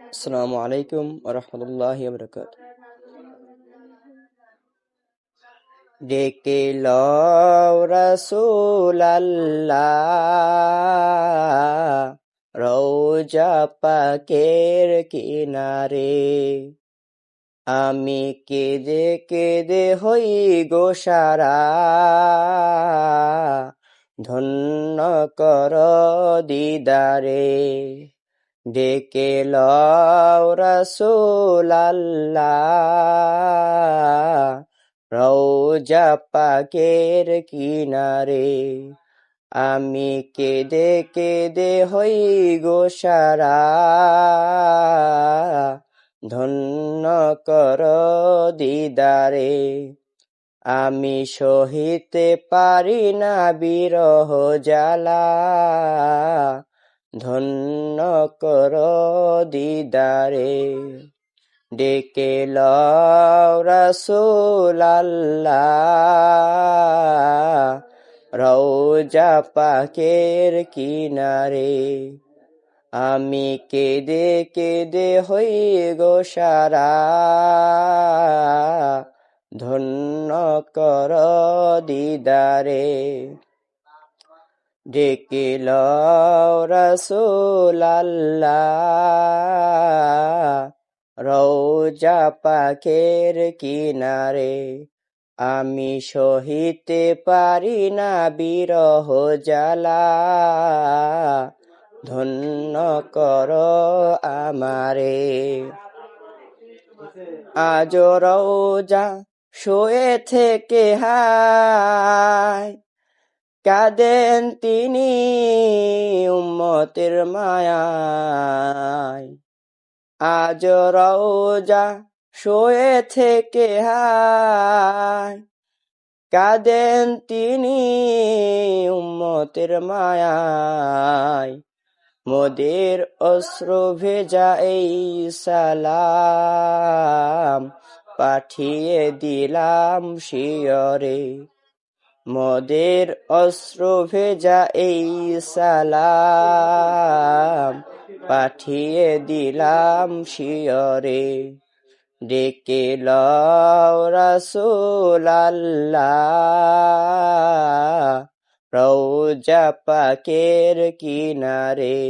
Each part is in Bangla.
আসসালামু আলাইকুম ওয়া রাহমাতুল্লাহি ওয়া বারাকাতুহু। ডেকে লও রাসূলাল্লাহ রওজা পাকের কিনারে, আমি কেঁদে কেঁদে হই গো সারা, ধন্য কর দিদারে। ডেকে লও রাসূলাল্লাহ রওজা পাকের কিনারে, আমি কেঁদে কেঁদে হই গো সারা, ধন্য কর দিদারে। আমি সহিতে পারি না বিরহ জ্বালা, ধন্য কর দিদারে। ডেকে লও রাসূলাল্লাহ রওজা পাকের কিনারে, আমি কেঁদে কেঁদে হই গো সারা, ধন্য কর দিদারে। ডেকে লও রাসূলাল্লাহ রওজা পাকের কিনারে, আমি সহিতে পারি না বিরহ জ্বালা, ধন্য কর আমারে। আজ রওজা শুয়ে থেকে হায়, কাঁদেন তিনি উম্মতের মায়ায়। আজ রওজা শুয়ে থেকে হায়, কাঁদেন তিনি উম্মতের মায়ায়। মোদের অশ্রু ভেজা এই সালাম পাঠিয়ে দিলাম শিয়রে, মোদের অশ্রু ভেজা এই সালাম পাঠিয়ে দিলাম শিয়রে। ডেকে লও রাসূলাল্লাহ রওজা পাকের কিনারে,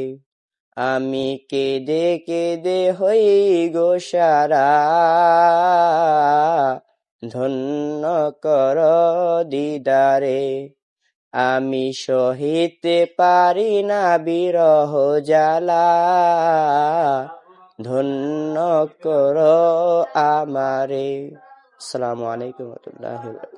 আমি কেঁদে কেঁদে হই গো সারা, ধন্য কর দিদারে। আমি সহিতে পারি না বিরহ জ্বালা, ধন্য কর আমারে। আসসালামু আলাইকুম ওয়া রাহমাতুল্লাহি ওয়া বারাকাতুহু।